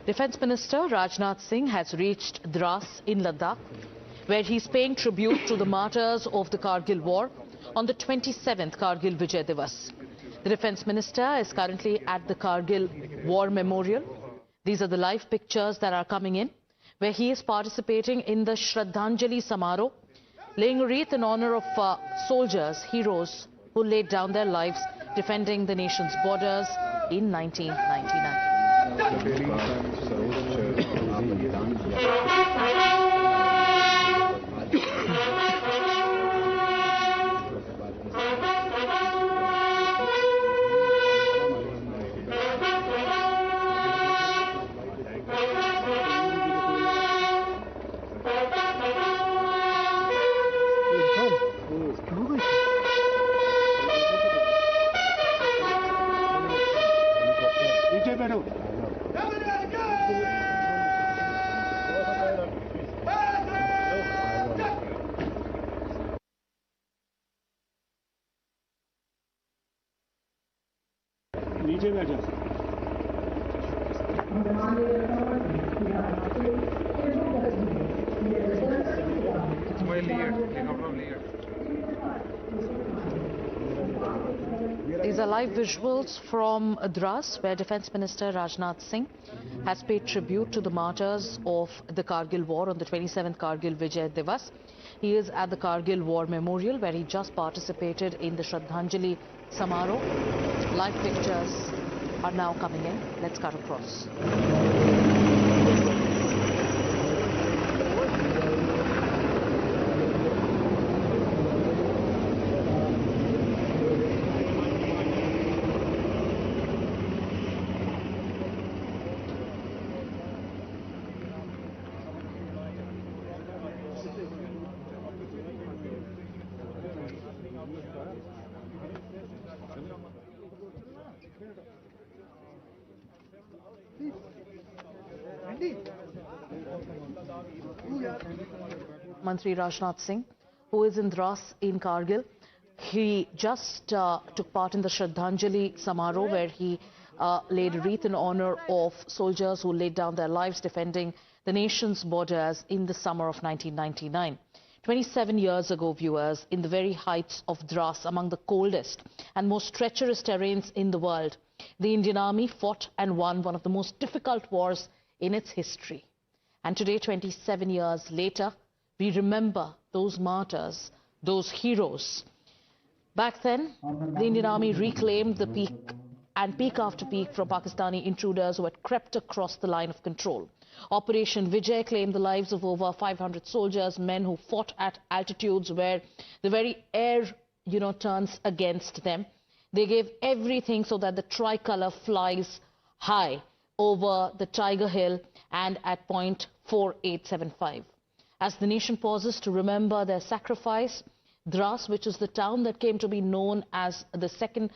Defence Minister Rajnath Singh has reached Dras in Ladakh, where he is paying tribute to the martyrs of the Kargil War on the 27th Kargil Vijay Diwas. The Defence Minister is currently at the Kargil War Memorial. These are the live pictures that are coming in, where he is participating in the Shraddhanjali Samaroh, laying a wreath in honour of soldiers, heroes who laid down their lives defending the nation's borders in 1999. नीचे बैठो। These are live visuals from Dras, where Defence Minister Rajnath Singh has paid tribute to the martyrs of the Kargil War on the 27th Kargil Vijay Diwas. He is at the Kargil War Memorial, where he just participated in the Shraddhanjali Samaroh. Live pictures are now coming in. Let's cut across. Minister Rajnath Singh, who is in Dras in Kargil, he just took part in the Shraddhanjali Samaroh, where he laid a wreath in honour of soldiers who laid down their lives defending the nation's borders in the summer of 1999. 27 years ago, viewers, in the very heights of Dras, among the coldest and most treacherous terrains in the world, the Indian Army fought and won one of the most difficult wars in its history. And today, 27 years later, we remember those martyrs, those heroes. Back then, the Indian Army reclaimed the peak and peak after peak from Pakistani intruders who had crept across the line of control. Operation Vijay claimed the lives of over 500 soldiers, men who fought at altitudes where the very air, turns against them. They gave everything so that the tricolour flies high over the Tiger Hill and at point 4875. As the nation pauses to remember their sacrifice, Dras, which is the town that came to be known as the second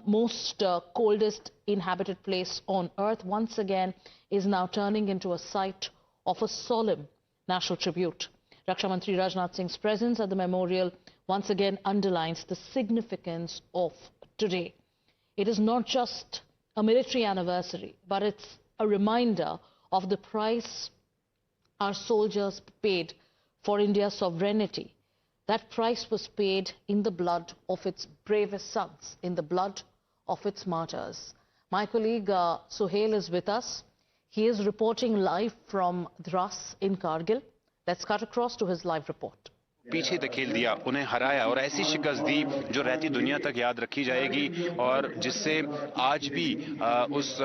most coldest inhabited place on earth, once again is now turning into a site of a solemn national tribute. Raksha Mantri Rajnath Singh's presence at the memorial once again underlines the significance of today. It is not just a military anniversary, but it's a reminder of the price our soldiers paid for India's sovereignty. That price was paid in the blood of its bravest sons, in the blood of its martyrs. My colleague Suhail is with us. He is reporting live from Dras in Kargil. Let's cut across to his live report. पीछे धकेल दिया, उन्हें हराया और ऐसी शिकस्त दी जो रहती दुनिया तक याद रखी जाएगी और जिससे आज भी उस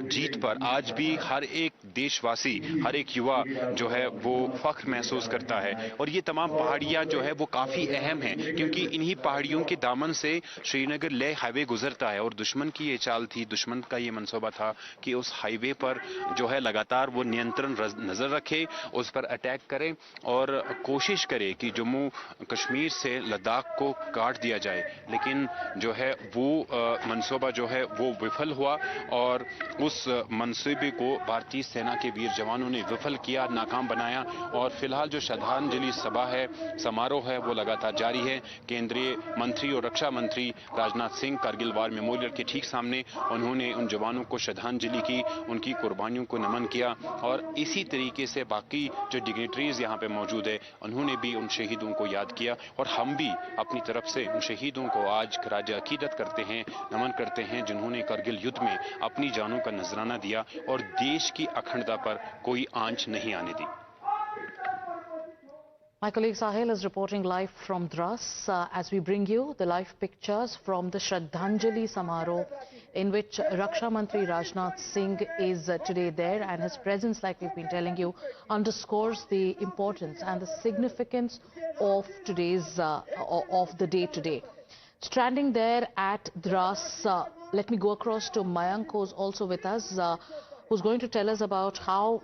जीत पर आज भी हर एक देशवासी, हर एक युवा जो है वो फख्र महसूस करता है। और ये तमाम पहाड़ियां जो है वो काफ़ी अहम हैं, क्योंकि इन्हीं पहाड़ियों के दामन से श्रीनगर लेह हाईवे गुजरता है और दुश्मन की ये चाल थी, दुश्मन का ये मंसूबा था कि उस हाईवे पर जो है लगातार वो नियंत्रण नज़र रखे, उस पर अटैक करे और कोशिश करे कि जम्मू कश्मीर से लद्दाख को काट दिया जाए, लेकिन जो है वो मंसूबा जो है वो विफल हुआ और उस मंसूबे को भारतीय सेना के वीर जवानों ने विफल किया, नाकाम बनाया। और फिलहाल जो श्रद्धांजलि सभा है, समारोह है, वो लगातार जारी है। केंद्रीय मंत्री और रक्षा मंत्री राजनाथ सिंह कारगिल वार मेमोरियल के ठीक सामने उन्होंने उन जवानों को श्रद्धांजलि की, उनकी कुर्बानियों को नमन किया। और इसी तरीके से बाकी जो डिग्निटरीज यहाँ पे मौजूद है, उन्होंने भी उन शहीदों को याद किया। और हम भी अपनी तरफ से उन शहीदों को आज खराज अकीदत करते हैं, नमन करते हैं, जिन्होंने कारगिल युद्ध में अपनी जानों का नजराना दिया और देश की अखंडता पर कोई आंच नहीं आने दी। My colleague Sahil is reporting live from Dras as we bring you the live pictures from the Shraddhanjali Samaroh, in which Raksha Mantri Rajnath Singh is today there, and his presence, like we've been telling you, underscores the importance and the significance of today's of the day today. Standing there at Dras, let me go across to Mayank, who's also with us, who's going to tell us about how,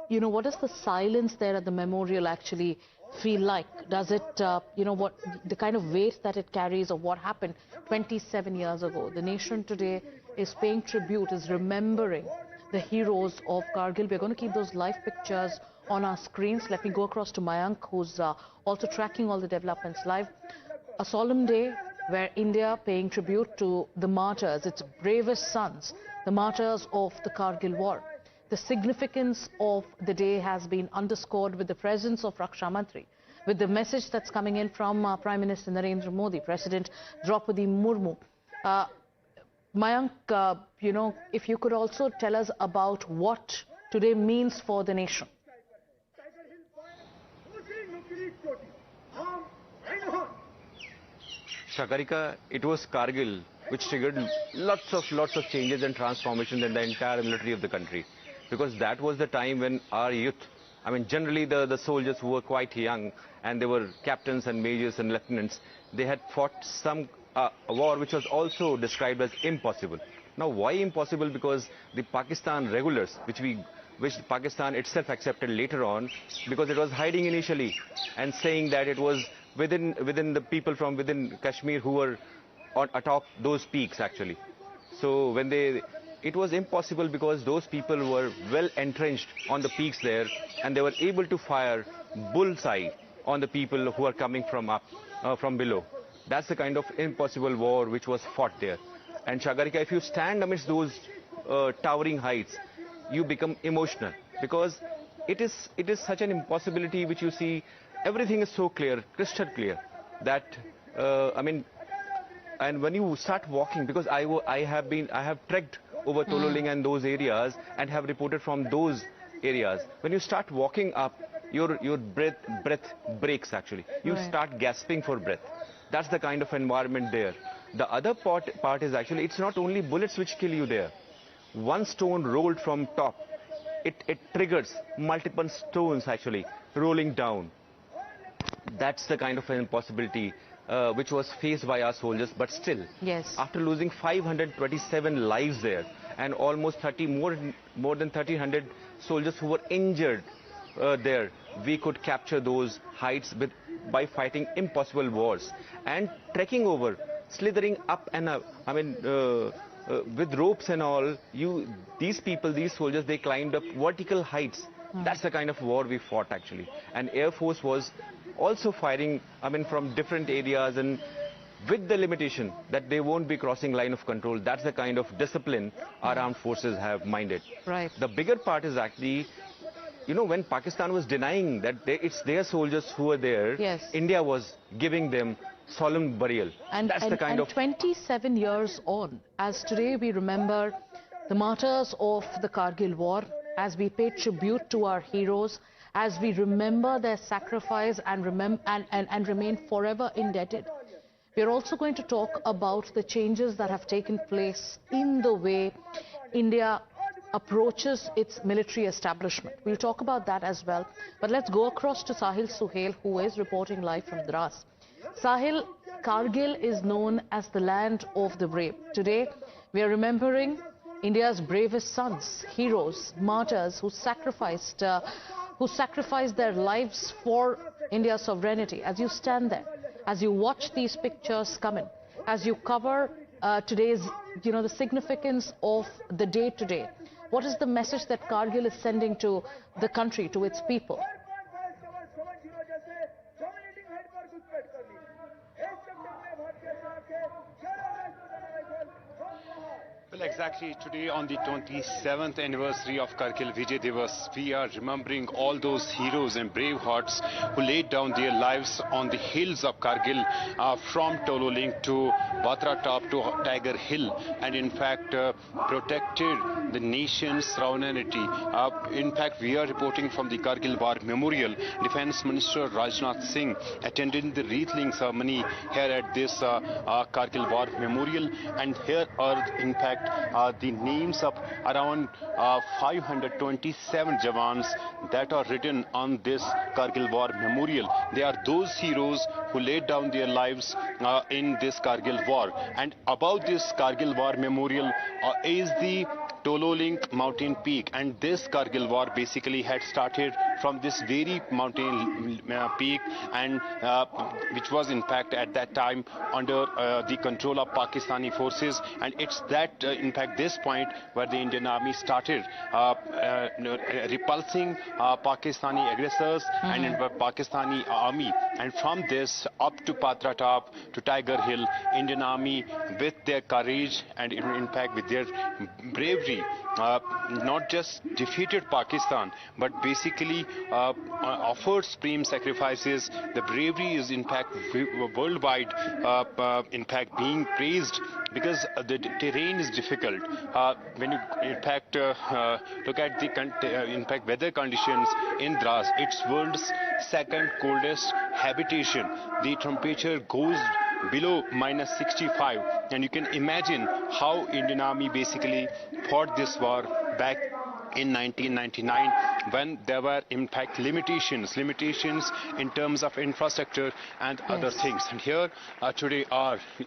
what does the silence there at the memorial actually feel like? Does it, what the kind of weight that it carries of what happened 27 years ago? The nation today is paying tribute, is remembering the heroes of Kargil. We're going to keep those live pictures on our screens. Let me go across to Mayank, who's also tracking all the developments live. A solemn day where India paying tribute to the martyrs, its bravest sons, the martyrs of the Kargil War. The significance of the day has been underscored with the presence of Raksha Mantri, with the message that's coming in from Prime Minister Narendra Modi, President Draupadi Murmu. Mayank, if you could also tell us about what today means for the nation. Shakarika, it was Kargil which triggered lots of changes and transformations in the entire military of the country. Because that was the time when our youth, generally the soldiers who were quite young, and they were captains and majors and lieutenants, they had fought some a war which was also described as impossible. Now, why impossible? Because the Pakistan regulars, which Pakistan itself accepted later on, because it was hiding initially and saying that it was within the people from within Kashmir who were atop those peaks actually. So when it was impossible because those people were well entrenched on the peaks there, and they were able to fire bullseye on the people who are coming from below. That's the kind of impossible war which was fought there. And Shakarika, if you stand amidst those towering heights, you become emotional, because it is such an impossibility which you see. Everything is so clear, crystal clear, that and when you start walking, because I have trekked over Tololing and those areas and have reported from those areas. When you start walking up, your breath breaks actually. You start gasping for breath. That's the kind of environment there. The other part is actually, it's not only bullets which kill you there. One stone rolled from top, it triggers multiple stones actually rolling down. That's the kind of an impossibility which was faced by our soldiers, but still, yes, after losing 527 lives there and almost more than 1,300 soldiers who were injured there, we could capture those heights by fighting impossible wars and trekking over, slithering up and up. With ropes and all, these soldiers, they climbed up vertical heights. That's the kind of war we fought actually. And Air Force was also firing, from different areas, and with the limitation that they won't be crossing line of control. That's the kind of discipline our armed forces have minded. Right. The bigger part is actually, when Pakistan was denying that it's their soldiers who were there, yes, India was giving them solemn burial. And that's the kind of 27 years on, as today we remember the martyrs of the Kargil War, as we pay tribute to our heroes, as we remember their sacrifice and remain forever indebted. We are also going to talk about the changes that have taken place in the way India approaches its military establishment. We'll talk about that as well. But let's go across to Sahil Suhail, who is reporting live from Dras. Sahil, Kargil is known as the land of the brave. Today, we are remembering India's bravest sons, heroes, martyrs who sacrificed who sacrificed their lives for India's sovereignty. As you stand there, as you watch these pictures come in, as you cover today's, the significance of the day today, what is the message that Kargil is sending to the country, to its people? Well, exactly today on the 27th anniversary of Kargil Vijay Diwas, we are remembering all those heroes and brave hearts who laid down their lives on the hills of Kargil, from Tololing to Batra Top to Tiger Hill, and in fact protected the nation's sovereignty. In fact, we are reporting from the Kargil War Memorial. Defense Minister Rajnath Singh attended the wreath-laying ceremony here at this Kargil War Memorial, and here are in fact the names of around 527 Jawans that are written on this Kargil War Memorial. They are those heroes who laid down their lives in this Kargil War. And above this Kargil War Memorial is the Tololing mountain peak, and this Kargil war basically had started from this very mountain peak, and which was in fact at that time under the control of Pakistani forces, and it's that in fact this point where the Indian army started repulsing Pakistani aggressors and in Pakistani army, and from this up to Patra Top to Tiger Hill, Indian army with their courage and in fact with their bravery not just defeated Pakistan but basically offered supreme sacrifices. The bravery is in fact worldwide in fact being praised because the terrain is difficult. When you in fact look at the in fact weather conditions in Dras, it's world's second coldest habitation. The temperature goes below -65, and you can imagine how Indian Army basically fought this war back in 1999 when there were in fact limitations in terms of infrastructure and other things. And here today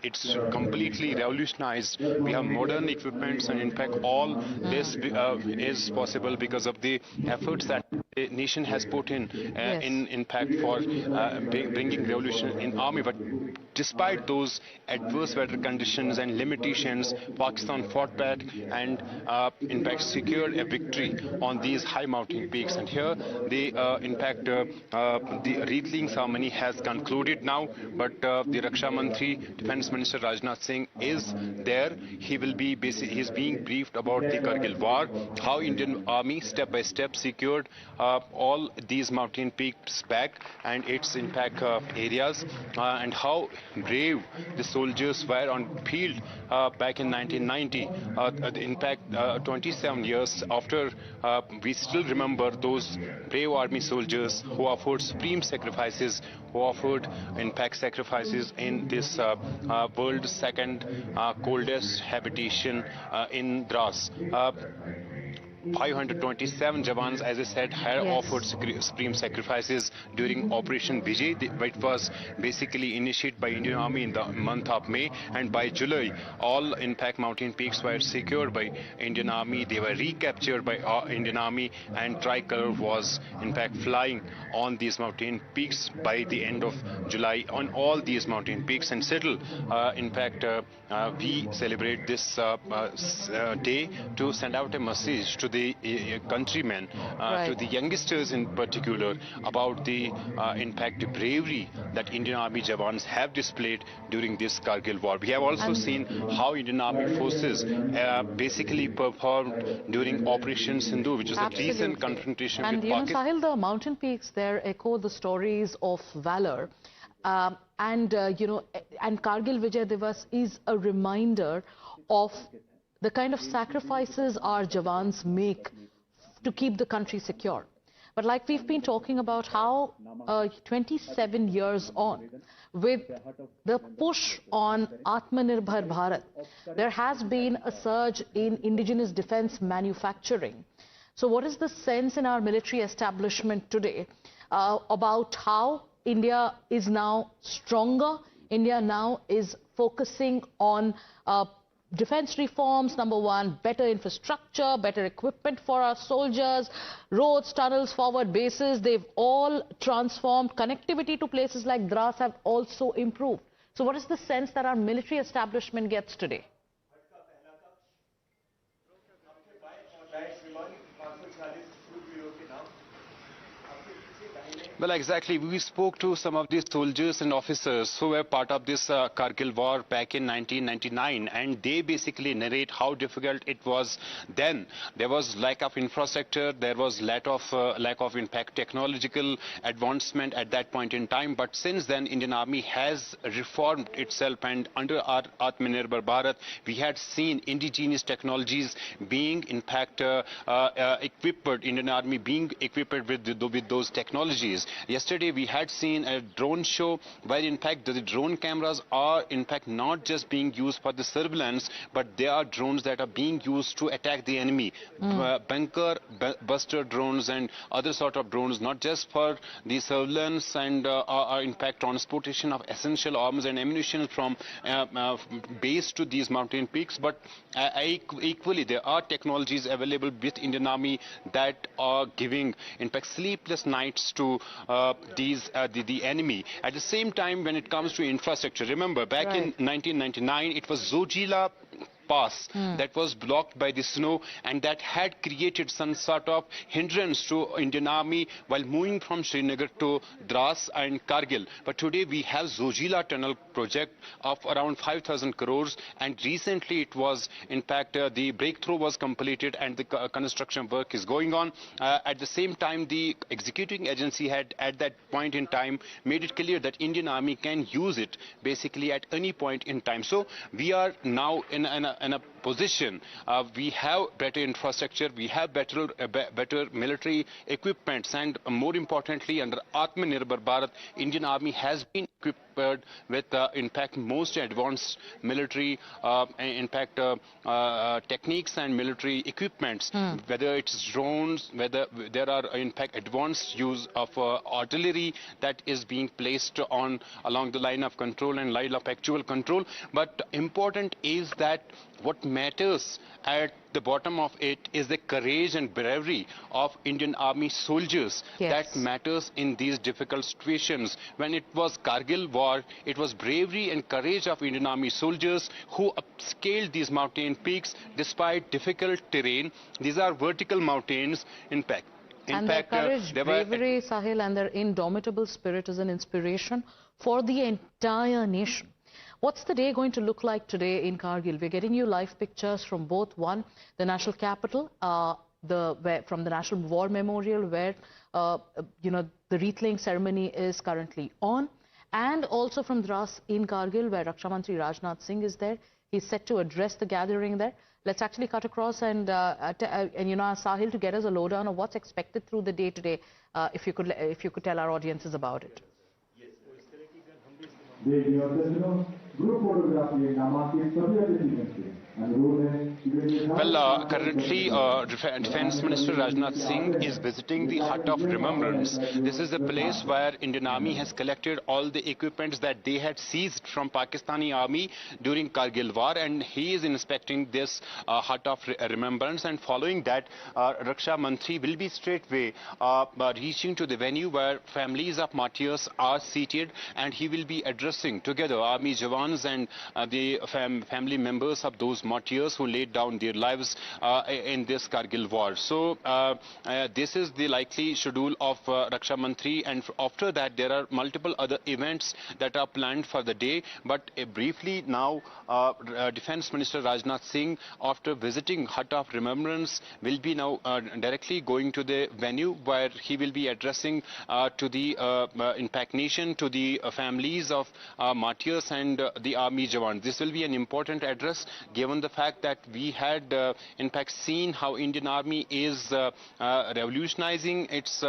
it's completely revolutionized. We have modern equipments, and in fact all this is possible because of the efforts that the nation has put in fact for bringing revolution in army. But despite those adverse weather conditions and limitations, Pakistan fought back and in fact secured a victory on these high mountain peaks. And here in fact the wreath-laying ceremony has concluded now, but the Raksha Mantri, Defense Minister Rajnath Singh is there. He is being briefed about the Kargil War, how Indian Army step by step secured all these mountain peaks back and its in fact areas, and how brave the soldiers were on field back in 1990. In fact 27 years after, we still remember those brave army soldiers who offered supreme sacrifices, who offered in fact sacrifices in this world's second coldest habitation in Dras. 527 Jawans, as I said, had offered supreme sacrifices during Operation Vijay. It was basically initiated by Indian Army in the month of May, and by July, all in fact mountain peaks were secured by Indian Army. They were recaptured by Indian Army, and tricolor was in fact flying on these mountain peaks by the end of July on all these mountain peaks. And still, in fact, we celebrate this day to send out a message to the countrymen, to the youngsters in particular, about the in fact the bravery that Indian Army Jawans have displayed during this Kargil war. We have also seen how Indian Army forces basically performed during Operation Sindhu, which was a recent confrontation with Pakistan. Sahil, the mountain peaks there echo the stories of valor. And Kargil Vijay Diwas is a reminder of the kind of sacrifices our Jawans make to keep the country secure. But like we've been talking about how 27 years on, with the push on Atmanirbhar Bharat, there has been a surge in indigenous defense manufacturing. So what is the sense in our military establishment today about how India is now stronger? India now is focusing on defense reforms, number one, better infrastructure, better equipment for our soldiers, roads, tunnels, forward bases, they've all transformed. Connectivity to places like Dras have also improved. So what is the sense that our military establishment gets today? Well, exactly. We spoke to some of these soldiers and officers who were part of this Kargil war back in 1999, and they basically narrate how difficult it was then. There was lack of infrastructure, there was lack of impact technological advancement at that point in time. But since then, Indian Army has reformed itself, and under our Atmanirbhar Bharat, we had seen indigenous technologies being in fact equipped, Indian Army being equipped with those technologies. Yesterday we had seen a drone show where in fact the drone cameras are in fact not just being used for the surveillance, but they are drones that are being used to attack the enemy. Bunker buster drones and other sort of drones, not just for the surveillance and are in fact transportation of essential arms and ammunition from base to these mountain peaks, but equally there are technologies available with Indian Army that are giving in fact sleepless nights to the enemy. At the same time, when it comes to infrastructure, remember back in 1999 it was Zojila Pass that was blocked by the snow, and that had created some sort of hindrance to Indian Army while moving from Srinagar to Dras and Kargil. But today we have Zojila Tunnel project of around 5,000 crores, and recently it was in fact the breakthrough was completed and the construction work is going on. At the same time, the executing agency had at that point in time made it clear that Indian Army can use it basically at any point in time. So we are now in a position, we have better infrastructure, we have better military equipments, and more importantly, under Atmanirbhar Bharat, Indian Army has been equipped with in fact most advanced military techniques and military equipments, whether it's drones, whether there are in fact advanced use of artillery that is being placed on along the line of control and line of actual control. But important is that what matters at the bottom of it is the courage and bravery of Indian Army soldiers. That matters in these difficult situations. When it was Kargil war, it was bravery and courage of Indian Army soldiers who upscaled these mountain peaks despite difficult terrain. These are vertical mountains, in fact. And their courage, bravery, Sahil, and their indomitable spirit is an inspiration for the entire nation. What's the day going to look like today in Kargil? We're getting you live pictures from both, one, the national capital, from the National War Memorial, where the wreath-laying ceremony is currently on, and also from Dras in Kargil, where Raksha Mantri Rajnath Singh is there. He's set to address the gathering there. Let's actually cut across and ask Sahil to get us a lowdown of what's expected through the day today. If you could tell our audiences about it. Well, currently Defence Minister Rajnath Singh is visiting the Hut of Remembrance. This is a place where Indian Army has collected all the equipments that they had seized from Pakistani Army during Kargil war, and he is inspecting this Hut of Remembrance, and following that Raksha Mantri will be straightway reaching to the venue where families of martyrs are seated, and he will be addressing together Army Jawans and the family members of those martyrs who laid down their lives in this Kargil war. So this is the likely schedule of Raksha Mantri, and after that there are multiple other events that are planned for the day. But briefly now, Defence Minister Rajnath Singh, after visiting Hut of Remembrance, will be now directly going to the venue where he will be addressing to the impact nation, to the families of martyrs and the Army Jawans. This will be an important address, given the fact that we had in fact seen how Indian Army is revolutionizing its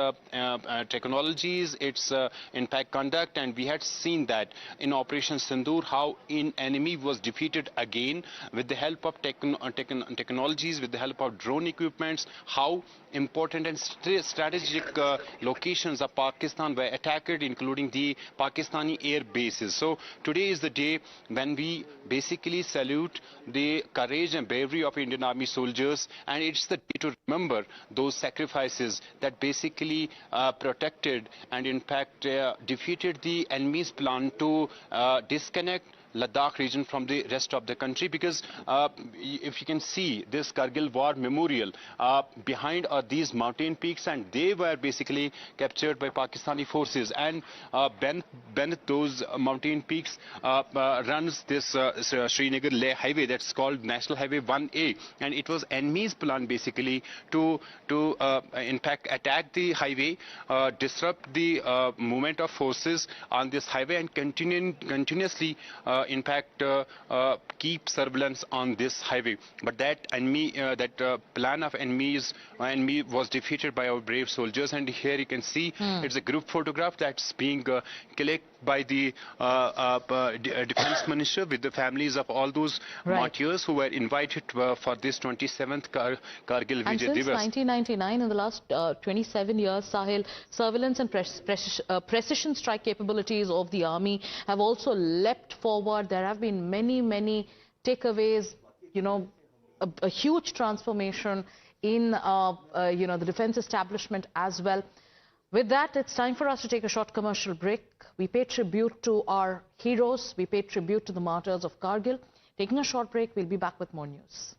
technologies, its in fact conduct, and we had seen that in Operation Sindoor how enemy was defeated again with the help of technologies, with the help of drone equipments, how important and strategic locations of Pakistan were attacked, including the Pakistani air bases. So today is the day when we basically salute the the courage and bravery of Indian Army soldiers, and it's the day to remember those sacrifices that basically protected and in fact defeated the enemy's plan to disconnect Ladakh region from the rest of the country. Because if you can see this Kargil War Memorial, behind are these mountain peaks, and they were basically captured by Pakistani forces, and beneath those mountain peaks runs this Srinagar-Leh highway that's called National Highway 1A, and it was enemy's plan basically to in fact attack the highway, disrupt the movement of forces on this highway, and continuously in fact keep surveillance on this highway. But that enemy, plan of enemy was defeated by our brave soldiers. And here you can see it's a group photograph that's being clicked by the defense minister with the families of all those martyrs who were invited for this 27th Kargil Vijay Diwas. And since 1999, in the last 27 years, Sahil, surveillance and precision strike capabilities of the army have also leapt forward. There have been many takeaways, you know, a huge transformation in the defense establishment as well. With that, it's time for us to take a short commercial break. We pay tribute to our heroes. We pay tribute to the martyrs of Kargil. Taking a short break, we'll be back with more news.